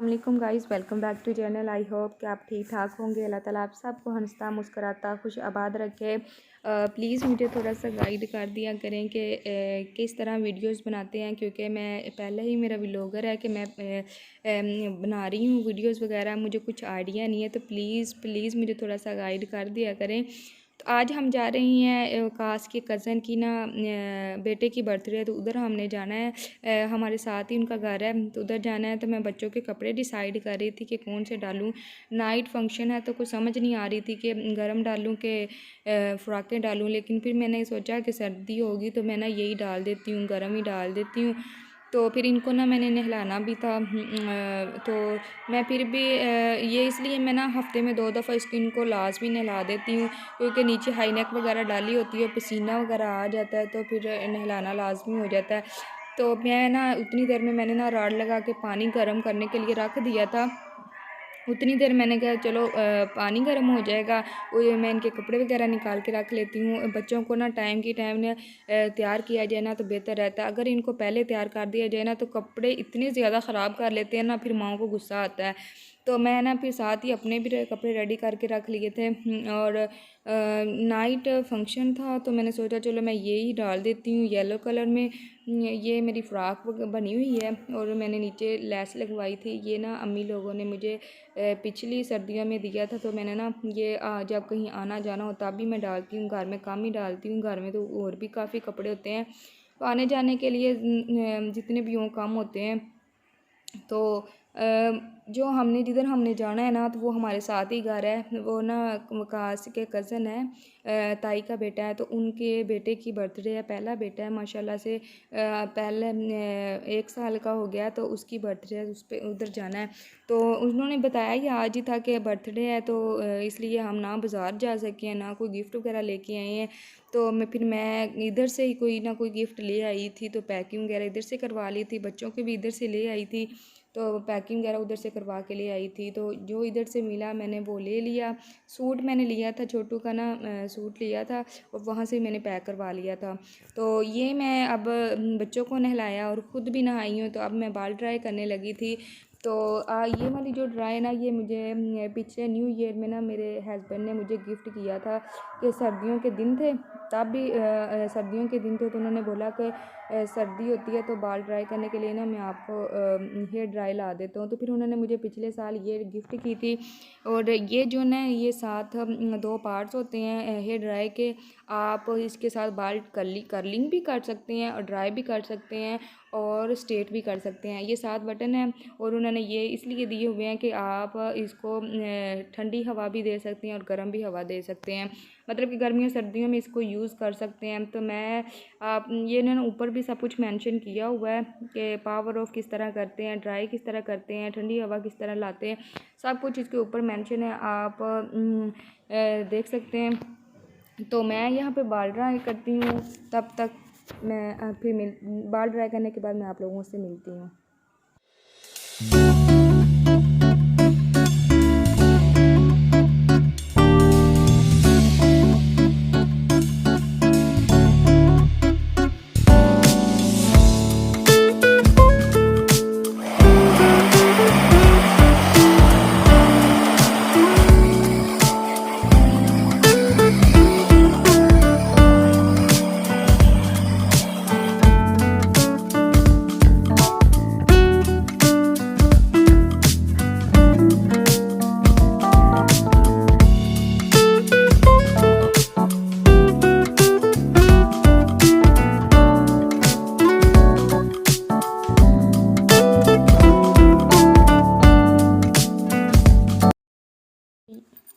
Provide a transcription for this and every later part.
अस्सलामुअलैकुम guys, welcome back to channel. I hope कि आप ठीक ठाक होंगे। अल्लाह ताला आप सबको हंसता मुस्कुराता खुश आबाद रखे। प्लीज़ मुझे थोड़ा सा गाइड कर दिया करें कि किस तरह वीडियोस बनाते हैं, क्योंकि मैं पहले ही मेरा व्लॉगर है कि मैं बना रही हूँ वीडियोस वगैरह, मुझे कुछ आइडिया नहीं है। तो प्लीज़ मुझे थोड़ा सा गाइड कर दिया करें। तो आज हम जा रही हैं काश के कज़न की ना बेटे की बर्थडे है, तो उधर हमने जाना है। हमारे साथ ही उनका घर है, तो उधर जाना है। तो मैं बच्चों के कपड़े डिसाइड कर रही थी कि कौन से डालूं। नाइट फंक्शन है तो कुछ समझ नहीं आ रही थी कि गरम डालूं कि फ़्रॉकें डालूं, लेकिन फिर मैंने सोचा कि सर्दी होगी तो मैं ना यही डाल देती हूँ, गरम ही डाल देती हूँ। तो फिर इनको ना मैंने नहलाना भी था। तो मैं फिर भी ये इसलिए मैं ना हफ़्ते में 2 दफ़ा इसको इनको लाज़मी नहला देती हूँ, क्योंकि नीचे हाई नेक वगैरह डाली होती है, पसीना वगैरह आ जाता है, तो फिर नहलाना लाज़मी हो जाता है। तो मैं ना उतनी देर में मैंने ना रॉड लगा के पानी गर्म करने के लिए रख दिया था। उतनी देर मैंने कहा चलो पानी गर्म हो जाएगा, वो मैं इनके कपड़े वगैरह निकाल के रख लेती हूँ। बच्चों को ना टाइम की टाइम ने तैयार किया जाए ना तो बेहतर रहता है। अगर इनको पहले तैयार कर दिया जाए ना तो कपड़े इतने ज़्यादा ख़राब कर लेते हैं ना, फिर माओ को गुस्सा आता है। तो मैं ना फिर साथ ही अपने भी कपड़े रेडी करके रख लिए थे। और नाइट फंक्शन था तो मैंने सोचा चलो मैं ये ही डाल देती हूँ येलो कलर में। ये मेरी फ़्रॉक बनी हुई है और मैंने नीचे लेस लगवाई थी। ये ना अम्मी लोगों ने मुझे पिछली सर्दियों में दिया था, तो मैंने ना ये जब कहीं आना जाना होता तब भी मैं डालती हूँ, घर में कम ही डालती हूँ। घर में तो और भी काफ़ी कपड़े होते हैं, तो आने जाने के लिए जितने भी हों कम होते हैं। तो जो हमने जिधर हमने जाना है ना, तो वो हमारे साथ ही घर है। वो ना वकास के कज़न है, ताई का बेटा है, तो उनके बेटे की बर्थडे है, पहला बेटा है माशाल्लाह से। पहले 1 साल का हो गया, तो उसकी बर्थडे है, उस पर उधर जाना है। तो उन्होंने बताया कि आज ही था कि बर्थडे है, तो इसलिए हम ना बाज़ार जा सके हैं, ना कोई गिफ्ट वगैरह लेके आए हैं। तो मैं इधर से ही कोई ना कोई गिफ्ट ले आई थी, तो पैकिंग वगैरह इधर से करवा ली थी, बच्चों के भी इधर से ले आई थी, तो पैकिंग वगैरह उधर से करवा के ले आई थी। तो जो इधर से मिला मैंने वो ले लिया। सूट मैंने लिया था, छोटू का ना सूट लिया था और वहाँ से मैंने पैक करवा लिया था। तो ये मैं अब बच्चों को नहलाया और ख़ुद भी नहाई हूँ, तो अब मैं बाल ड्राई करने लगी थी। तो ये वाली जो ड्राई ना, ये मुझे पिछले न्यू ईयर में ना मेरे हस्बैंड ने मुझे गिफ्ट किया था कि सर्दियों के दिन थे, तब भी सर्दियों के दिन थे, तो उन्होंने बोला कि सर्दी होती है तो बाल ड्राई करने के लिए ना मैं आपको हेयर ड्राई ला देता हूँ। तो फिर उन्होंने मुझे पिछले साल ये गिफ्ट की थी। और ये जो ना ये साथ 2 पार्ट्स होते हैं हेयर ड्राई के। आप इसके साथ बाल कर्लिंग भी कर सकते हैं और ड्राई भी कर सकते हैं और स्ट्रेट भी कर सकते हैं। ये 7 बटन हैं और उन्होंने ये इसलिए दिए हुए हैं कि आप इसको ठंडी हवा भी दे सकते हैं और गर्म भी हवा दे सकते हैं, मतलब कि गर्मियों सर्दियों में इसको यूज़ कर सकते हैं। तो मैं आप ये ना ऊपर भी सब कुछ मेंशन किया हुआ है कि पावर ऑफ किस तरह करते हैं, ड्राई किस तरह करते हैं, ठंडी हवा किस तरह लाते हैं, सब कुछ इसके ऊपर मेंशन है, आप देख सकते हैं। तो मैं यहाँ पे बाल ड्राई करती हूँ, तब तक मैं फिर बाल ड्राई करने के बाद मैं आप लोगों से मिलती हूँ।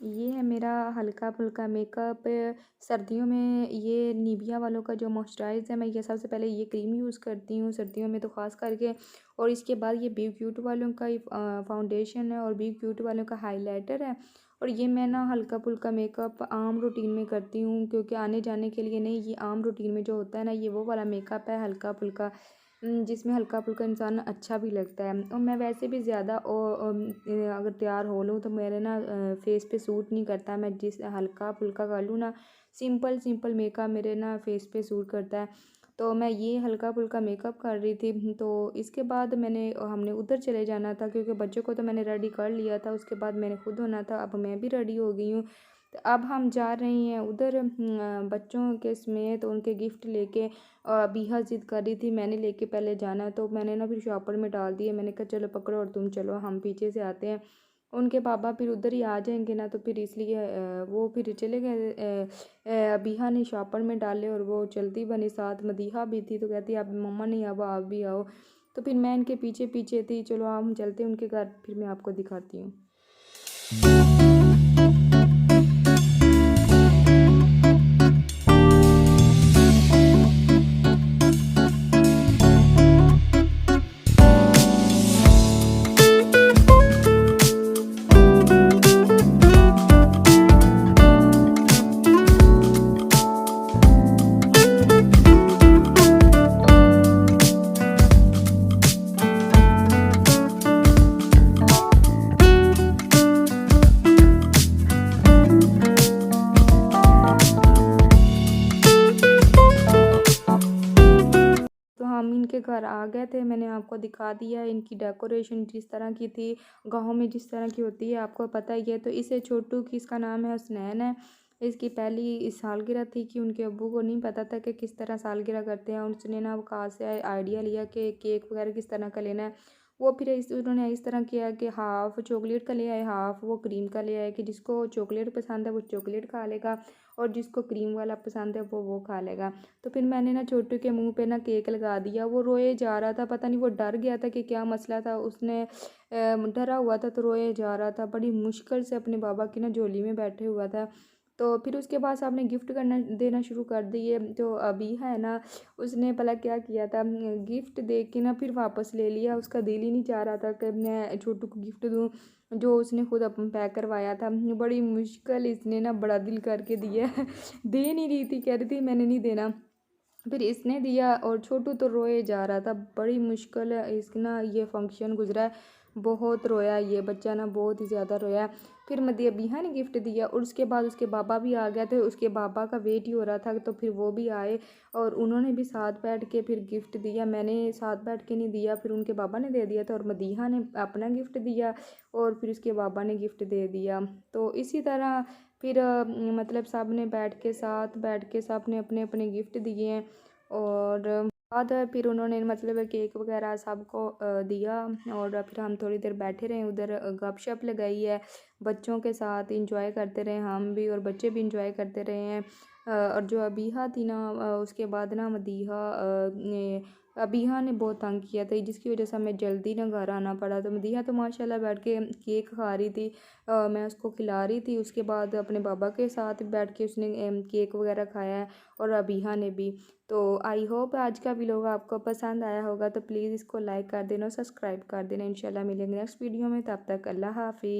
ये है मेरा हल्का फुल्का मेकअप सर्दियों में। ये निविया वालों का जो मॉइस्चराइज़र है, मैं ये सबसे पहले ये क्रीम यूज़ करती हूँ सर्दियों में तो ख़ास करके। और इसके बाद ये बी क्यूट वालों का फाउंडेशन है और बी क्यूट वालों का हाइलाइटर है। और ये मैं ना हल्का फुल्का मेकअप आम रूटीन में करती हूँ, क्योंकि आने जाने के लिए नहीं, ये आम रूटीन में जो होता है ना, ये वो वाला मेकअप है हल्का फुल्का, जिसमें हल्का फुल्का इंसान अच्छा भी लगता है। और मैं वैसे भी ज़्यादा अगर तैयार हो लूँ तो मेरे ना फेस पे सूट नहीं करता। मैं जिस हल्का फुल्का कर लूँ ना, सिंपल मेकअप मेरे ना फेस पे सूट करता है। तो मैं ये हल्का फुल्का मेकअप कर रही थी। तो इसके बाद हमने उधर चले जाना था, क्योंकि बच्चों को तो मैंने रेडी कर लिया था, उसके बाद मैंने खुद होना था। अब मैं भी रेडी हो गई हूँ, तो अब हम जा रहे हैं उधर बच्चों के समेत उनके गिफ्ट लेके। बीहा ज़िद कर रही थी मैंने लेके पहले जाना, तो मैंने ना फिर शॉपर में डाल दिए। मैंने कहा चलो पकड़ो और तुम चलो, हम पीछे से आते हैं। उनके पापा फिर उधर ही आ जाएंगे ना, तो फिर इसलिए वो फिर चले गए। बीहा ने शॉपर में डाले और वो चलती बनी, साथ मदीहा भी थी। तो कहती अब मम्मा नहीं, अब आप भी आओ। तो फिर मैं इनके पीछे पीछे थी। चलो हम चलते हैं उनके घर, फिर मैं आपको दिखाती हूँ। तो हम इनके घर आ गए थे। मैंने आपको दिखा दिया इनकी डेकोरेशन जिस तरह की थी, गाँव में जिस तरह की होती है आपको पता ही है। तो इसे छोटू की, इसका नाम है हुसनैन है। इसकी पहली सालगिरह थी कि उनके अब्बू को नहीं पता था कि किस तरह सालगिरह करते हैं। उसने ना कहाँ से आइडिया लिया कि केक वगैरह किस तरह का लेना है। वो फिर उन्होंने इस तरह किया कि हाफ़ चॉकलेट का ले आए, हाफ़ वो क्रीम का ले आए, कि जिसको चॉकलेट पसंद है वो चॉकलेट खा लेगा और जिसको क्रीम वाला पसंद है वो खा लेगा। तो फिर मैंने ना छोटू के मुंह पे ना केक लगा दिया। वो रोए जा रहा था, पता नहीं वो डर गया था कि क्या मसला था। उसने डरा हुआ था तो रोए जा रहा था, बड़ी मुश्किल से अपने बाबा की ना झोली में बैठे हुआ था। तो फिर उसके बाद आपने गिफ्ट करना देना शुरू कर दिए। जो अभी है ना, उसने भला क्या किया था, गिफ्ट दे के ना फिर वापस ले लिया। उसका दिल ही नहीं चाह रहा था कि मैं छोटू को गिफ्ट दूँ, जो उसने खुद अपन पैक करवाया था। बड़ी मुश्किल इसने ना बड़ा दिल करके दिया दे नहीं रही थी, कह रही थी मैंने नहीं देना। फिर इसने दिया और छोटू तो रोए जा रहा था। बड़ी मुश्किल इसका ना ये फंक्शन गुजरा है। बहुत रोया ये बच्चा ना, बहुत ही ज़्यादा रोया। फिर मदिया बीहा ने गिफ्ट दिया और उसके बाद उसके बाबा भी आ गए थे। उसके बाबा का वेट ही हो रहा था, तो फिर वो भी आए और उन्होंने भी साथ बैठ के फिर गिफ्ट दिया। मैंने साथ बैठ के नहीं दिया, फिर उनके बाबा ने दे दिया था और मदीहा ने अपना गिफ्ट दिया और फिर उसके बाबा ने गिफ्ट दे दिया। तो इसी तरह फिर मतलब सब ने बैठ के साथ बैठ के सब ने अपने अपने गिफ्ट दिए हैं। और बाद फिर उन्होंने मतलब केक वगैरह सबको दिया और फिर हम थोड़ी देर बैठे रहे उधर, गपशप लगाई है बच्चों के साथ, इंजॉय करते रहे हम भी और बच्चे भी इंजॉय करते रहे हैं। और जो अबीहा थी ना, उसके बाद ना अबीहा ने बहुत तंग किया था, जिसकी वजह से हमें जल्दी ना घर आना पड़ा। तो मदीहा तो माशाल्लाह बैठ के केक खा रही थी, मैं उसको खिला रही थी। उसके बाद अपने बाबा के साथ बैठ के उसने केक वगैरह खाया है और अबीहा ने भी। तो आई होप आज का व्लॉग आपको पसंद आया होगा, तो प्लीज़ इसको लाइक कर देना, सब्सक्राइब कर देना। इंशाल्लाह मिलेंगे नेक्स्ट वीडियो में, तब तक अल्लाह हाफिज़।